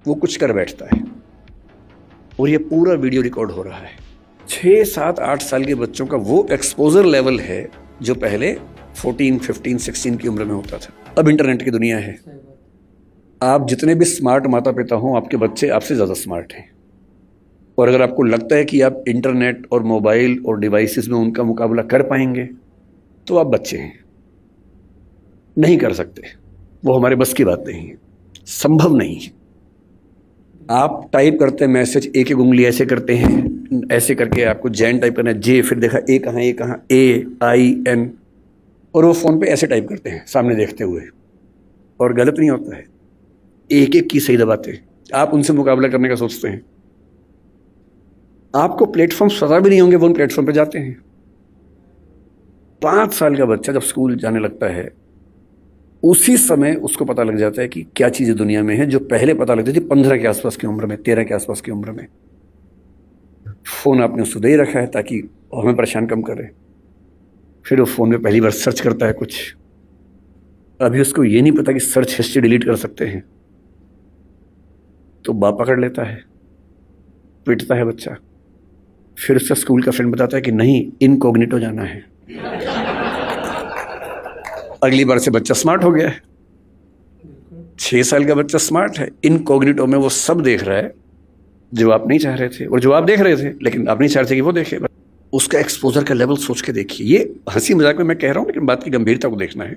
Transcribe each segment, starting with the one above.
वो कुछ कर बैठता है और ये पूरा वीडियो रिकॉर्ड हो रहा है। 6, 7, 8 साल के बच्चों का वो एक्सपोजर लेवल है जो पहले 14, 15, 16 की उम्र में होता था। अब इंटरनेट की दुनिया है। आप जितने भी स्मार्ट माता पिता हों, आपके बच्चे आपसे ज़्यादा स्मार्ट हैं। और अगर आपको लगता है कि आप इंटरनेट और मोबाइल और डिवाइसेस में उनका मुकाबला कर पाएंगे तो आप बच्चे हैं, नहीं कर सकते। वो हमारे बस की बात नहीं है, संभव नहीं है। आप टाइप करते हैं मैसेज, एक एक उंगली ऐसे करते हैं, ऐसे करके आपको जैन टाइप करना है, जे, फिर देखा ए कहाँ, ए कहाँ, AIN, और वो फोन पे ऐसे टाइप करते हैं सामने देखते हुए, और गलत नहीं होता है। एक एक की सही दबाते हैं। आप उनसे मुकाबला करने का सोचते हैं। आपको प्लेटफॉर्म पता भी नहीं होंगे, वो उन प्लेटफॉर्म पे जाते हैं। 5 साल का बच्चा जब स्कूल जाने लगता है, उसी समय उसको पता लग जाता है कि क्या चीज़ें दुनिया में है जो पहले पता लगती थी 15 के आसपास की उम्र में, 13 के आसपास की उम्र में। फ़ोन आपने उसको दे रखा है ताकि हमें परेशान कम करे। फिर वो फ़ोन में पहली बार सर्च करता है कुछ। अभी उसको ये नहीं पता कि सर्च हिस्ट्री डिलीट कर सकते हैं, तो बाप पकड़ लेता है, पीटता है बच्चा। फिर उसका स्कूल का फ्रेंड बताता है कि नहीं, इनकॉग्निटो जाना है। अगली बार से बच्चा स्मार्ट हो गया है। 6 साल का बच्चा स्मार्ट है। इनकॉग्निटो में वो सब देख रहा है जो आप नहीं चाह रहे थे, और जो आप देख रहे थे लेकिन आप नहीं चाह रहे थे कि वो देखे। उसका एक्सपोजर का लेवल सोच के देखिए। ये हंसी मजाक में मैं कह रहा हूं, लेकिन बात की गंभीरता को देखना है।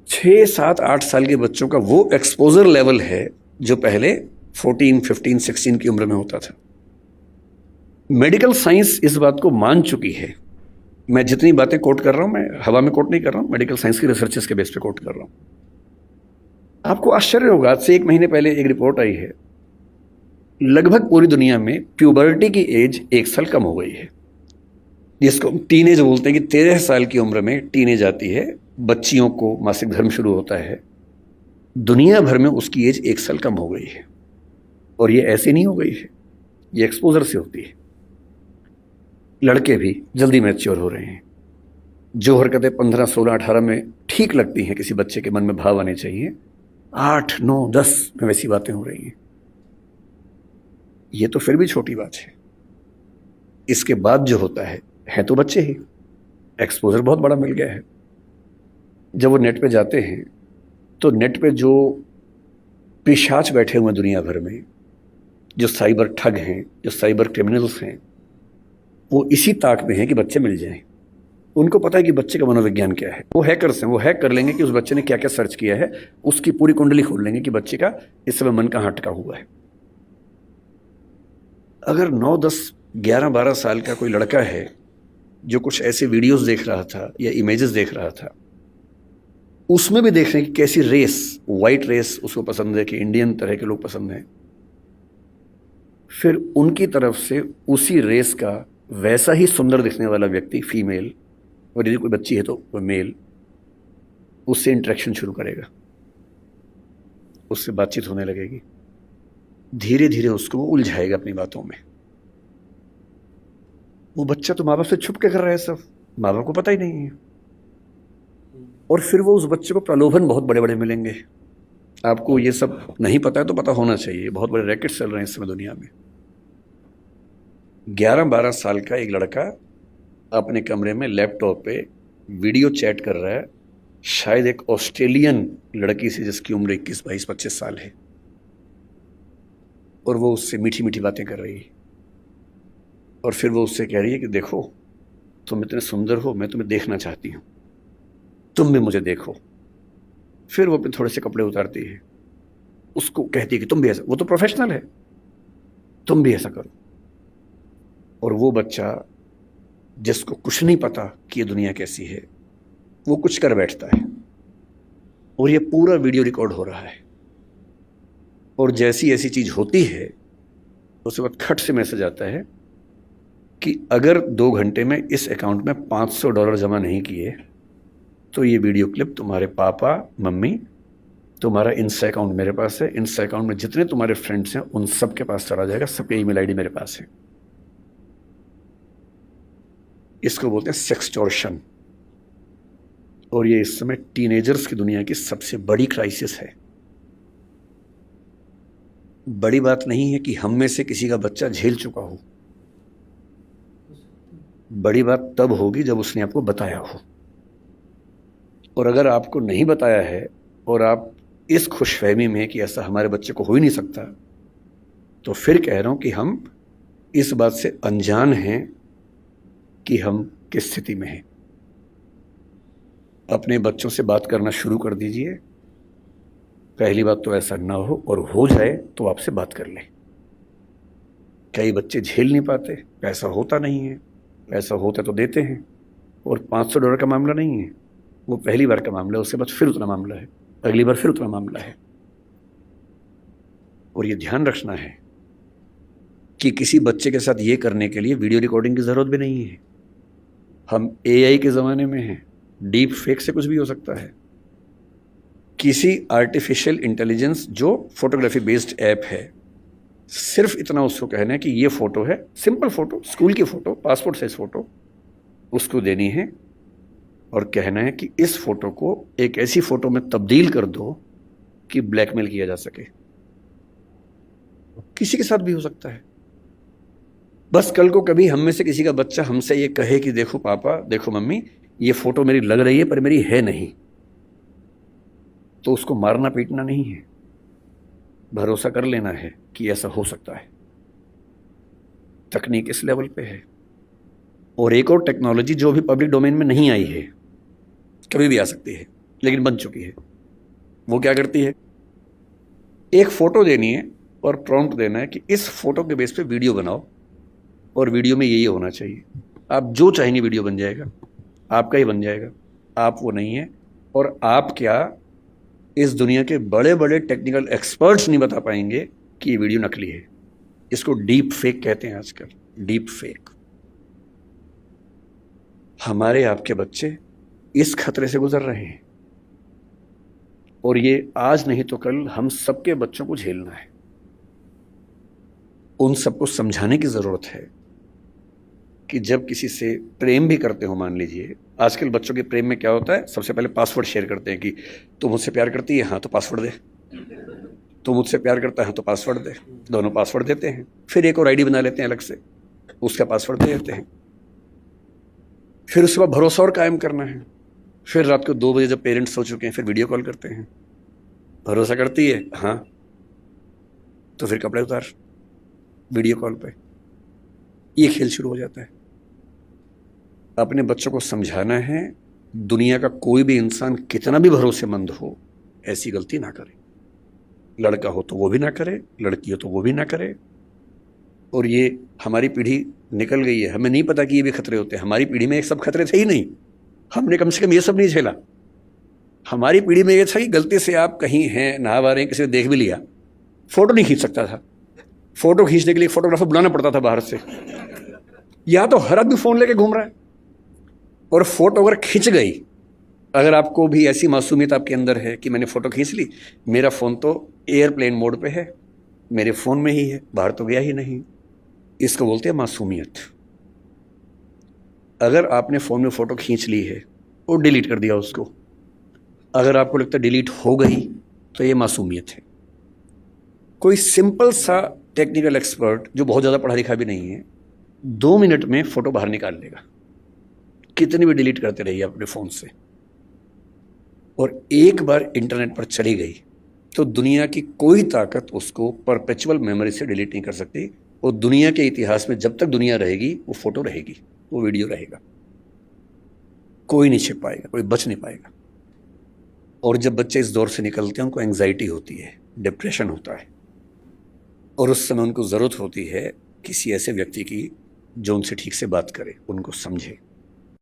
6, 7, 8 साल के बच्चों का वो एक्सपोजर लेवल है जो पहले 14, 15, 16 की उम्र में होता था। मेडिकल साइंस इस बात को मान चुकी है। मैं जितनी बातें कोट कर रहा हूं, मैं हवा में कोट नहीं कर रहा हूं, मेडिकल साइंस की रिसर्चेस के बेस पे कोट कर रहा हूं। आपको आश्चर्य होगा, आज से 1 महीने पहले एक रिपोर्ट आई है, लगभग पूरी दुनिया में प्यूबर्टी की एज 1 साल कम हो गई है, जिसको टीनेज बोलते हैं कि 13 साल की उम्र में टीनेज आती है, बच्चियों को मासिक धर्म शुरू होता है। दुनिया भर में उसकी एज 1 साल कम हो गई है। और ये ऐसे नहीं हो गई है, ये एक्सपोजर से होती है। लड़के भी जल्दी मैच्योर हो रहे हैं। जो हरकतें 15, 16, 18 में ठीक लगती हैं, किसी बच्चे के मन में भाव आने चाहिए, 8, 9, 10 में वैसी बातें हो रही हैं। ये तो फिर भी छोटी बात है। इसके बाद जो होता है तो बच्चे ही। एक्सपोजर बहुत बड़ा मिल गया है। जब वो नेट पे जाते हैं तो नेट पे जो पिशाच बैठे हुए हैं दुनिया भर में, जो साइबर ठग हैं, जो साइबर क्रिमिनल्स हैं, वो इसी ताक में हैं कि बच्चे मिल जाएं। उनको पता है कि बच्चे का मनोविज्ञान क्या है। वो हैकर्स हैं, वो हैक कर लेंगे कि उस बच्चे ने क्या क्या सर्च किया है, उसकी पूरी कुंडली खोल लेंगे कि बच्चे का इस समय मन कहाँ अटका हुआ है। अगर 9, 10, 11, 12 साल का कोई लड़का है जो कुछ ऐसे वीडियोस देख रहा था या इमेजेस देख रहा था, उसमें भी देख रहे हैं कि कैसी रेस, वाइट रेस उसको पसंद है कि इंडियन तरह के लोग पसंद हैं, फिर उनकी तरफ से उसी रेस का वैसा ही सुंदर दिखने वाला व्यक्ति, फीमेल, और यदि कोई बच्ची है तो वो मेल, उससे इंटरेक्शन शुरू करेगा, उससे बातचीत होने लगेगी। धीरे धीरे उसको वो उलझाएगा अपनी बातों में। वो बच्चा तो माँ बाप से छुप के कर रहा है सब, माँ बाप को पता ही नहीं है। और फिर वो उस बच्चे को प्रलोभन बहुत बड़े बड़े मिलेंगे। आपको ये सब नहीं पता है तो पता होना चाहिए, बहुत बड़े रैकेट चल रहे हैं इस समय दुनिया में। 11, 12 साल का एक लड़का अपने कमरे में लैपटॉप पे वीडियो चैट कर रहा है, शायद एक ऑस्ट्रेलियन लड़की से जिसकी उम्र 21, 22, 25 साल है, और वो उससे मीठी मीठी बातें कर रही है। और फिर वो उससे कह रही है कि देखो, तुम इतने सुंदर हो, मैं तुम्हें देखना चाहती हूँ, तुम भी मुझे देखो। फिर वो अपने थोड़े से कपड़े उतारती है, उसको कहती है कि तुम भी ऐसा, वो तो प्रोफेशनल है, तुम भी ऐसा करो। और वो बच्चा जिसको कुछ नहीं पता कि ये दुनिया कैसी है, वो कुछ कर बैठता है। और ये पूरा वीडियो रिकॉर्ड हो रहा है। और जैसी ऐसी चीज होती है, उसके बाद खट से मैसेज आता है कि अगर 2 घंटे में इस अकाउंट में $500 जमा नहीं किए तो ये वीडियो क्लिप तुम्हारे पापा, मम्मी, तुम्हारा इंस्टा अकाउंट मेरे पास है, इंस्टा अकाउंट में जितने तुम्हारे फ्रेंड्स हैं उन सब के पास चला जाएगा, सबके ईमेल आईडी मेरे पास है। इसको बोलते हैं सेक्सटॉर्शन। और ये इस समय टीनेजर्स की दुनिया की सबसे बड़ी क्राइसिस है। बड़ी बात नहीं है कि हम में से किसी का बच्चा झेल चुका हो, बड़ी बात तब होगी जब उसने आपको बताया हो। और अगर आपको नहीं बताया है और आप इस खुशफहमी में कि ऐसा हमारे बच्चे को हो ही नहीं सकता, तो फिर कह रहा हूं कि हम इस बात से अनजान हैं कि हम किस स्थिति में हैं। अपने बच्चों से बात करना शुरू कर दीजिए। पहली बात तो ऐसा ना हो, और हो जाए तो आपसे बात कर लें। कई बच्चे झेल नहीं पाते, पैसा होता नहीं है, पैसा होता तो देते हैं, और $500 का मामला नहीं है, वो पहली बार का मामला है, उसके बाद फिर उतना मामला है, अगली बार फिर उतना मामला है। और ये ध्यान रखना है कि किसी बच्चे के साथ ये करने के लिए वीडियो रिकॉर्डिंग की ज़रूरत भी नहीं है। हम AI के ज़माने में हैं, डीप फेक से कुछ भी हो सकता है। किसी आर्टिफिशियल इंटेलिजेंस जो फोटोग्राफी बेस्ड ऐप है, सिर्फ इतना उसको कहना है कि ये फ़ोटो है, सिंपल फ़ोटो, स्कूल की फ़ोटो, पासपोर्ट साइज फ़ोटो, उसको देनी है और कहना है कि इस फ़ोटो को एक ऐसी फ़ोटो में तब्दील कर दो कि ब्लैकमेल किया जा सके। किसी के साथ भी हो सकता है। बस कल को कभी हम में से किसी का बच्चा हमसे ये कहे कि देखो पापा, देखो मम्मी, ये फ़ोटो मेरी लग रही है पर मेरी है नहीं, तो उसको मारना पीटना नहीं है, भरोसा कर लेना है कि ऐसा हो सकता है। तकनीक इस लेवल पे है। और एक और टेक्नोलॉजी जो भी पब्लिक डोमेन में नहीं आई है, कभी भी आ सकती है लेकिन बन चुकी है। वो क्या करती है, एक फ़ोटो देनी है और प्रॉम्प्ट देना है कि इस फोटो के बेस पे वीडियो बनाओ, और वीडियो में यही होना चाहिए। आप जो चाहेंगे वीडियो बन जाएगा, आपका ही बन जाएगा। आप वो नहीं है, और आप क्या, इस दुनिया के बड़े बड़े टेक्निकल एक्सपर्ट्स नहीं बता पाएंगे कि ये वीडियो नकली है। इसको डीप फेक कहते हैं आजकल, डीप फेक। हमारे आपके बच्चे इस खतरे से गुजर रहे हैं, और ये आज नहीं तो कल हम सबके बच्चों को झेलना है। उन सबको समझाने की ज़रूरत है कि जब किसी से प्रेम भी करते हो, मान लीजिए आजकल बच्चों के प्रेम में क्या होता है, सबसे पहले पासवर्ड शेयर करते हैं कि तू मुझसे प्यार करती है, हाँ तो पासवर्ड दे, तू मुझसे प्यार करता है तो पासवर्ड दे, दोनों पासवर्ड देते हैं। फिर एक और आईडी बना लेते हैं अलग से, उसका पासवर्ड दे देते हैं। फिर उसके बाद भरोसा और कायम करना है। फिर रात को 2 बजे जब पेरेंट्स सो चुके हैं, फिर वीडियो कॉल करते हैं, भरोसा करती है, हाँ तो फिर कपड़े उतार, वीडियो कॉल पे। ये खेल शुरू हो जाता है। अपने बच्चों को समझाना है, दुनिया का कोई भी इंसान कितना भी भरोसेमंद हो, ऐसी गलती ना करे। लड़का हो तो वो भी ना करे, लड़की हो तो वो भी ना करे। और ये हमारी पीढ़ी निकल गई है, हमें नहीं पता कि ये भी खतरे होते हैं। हमारी पीढ़ी में ये सब खतरे थे ही नहीं, हमने कम से कम ये सब नहीं झेला। हमारी पीढ़ी में ये था कि गलती से आप कहीं हैं, नहा रहे हैं, किसी ने देख भी लिया, फोटो नहीं खींच सकता था। फोटो खींचने के लिए फोटोग्राफर बुलाना पड़ता था बाहर से। या तो हर आदमी फोन लेके घूम रहा है, और फोटो अगर खिंच गई, अगर आपको भी ऐसी मासूमियत आपके अंदर है कि मैंने फोटो खींच ली, मेरा फोन तो एयरप्लेन मोड पे है, मेरे फोन में ही है, बाहर तो गया ही नहीं, इसको बोलते हैं मासूमियत। अगर आपने फोन में फोटो खींच ली है और डिलीट कर दिया उसको, अगर आपको लगता है डिलीट हो गई, तो ये मासूमियत है। कोई सिंपल सा टेक्निकल एक्सपर्ट जो बहुत ज़्यादा पढ़ा लिखा भी नहीं है, 2 मिनट में फोटो बाहर निकाल लेगा, कितनी भी डिलीट करते रहिए अपने फ़ोन से। और एक बार इंटरनेट पर चली गई तो दुनिया की कोई ताकत उसको परपेचुअल मेमोरी से डिलीट नहीं कर सकती। और दुनिया के इतिहास में जब तक दुनिया रहेगी, वो फोटो रहेगी, वो वीडियो रहेगा, कोई नहीं छिप पाएगा, कोई बच नहीं पाएगा। और जब बच्चे इस दौर से निकलते हैं, उनको एंग्जाइटी होती है, डिप्रेशन होता है, और उस समय उनको ज़रूरत होती है किसी ऐसे व्यक्ति की जो उनसे ठीक से बात करे, उनको समझे।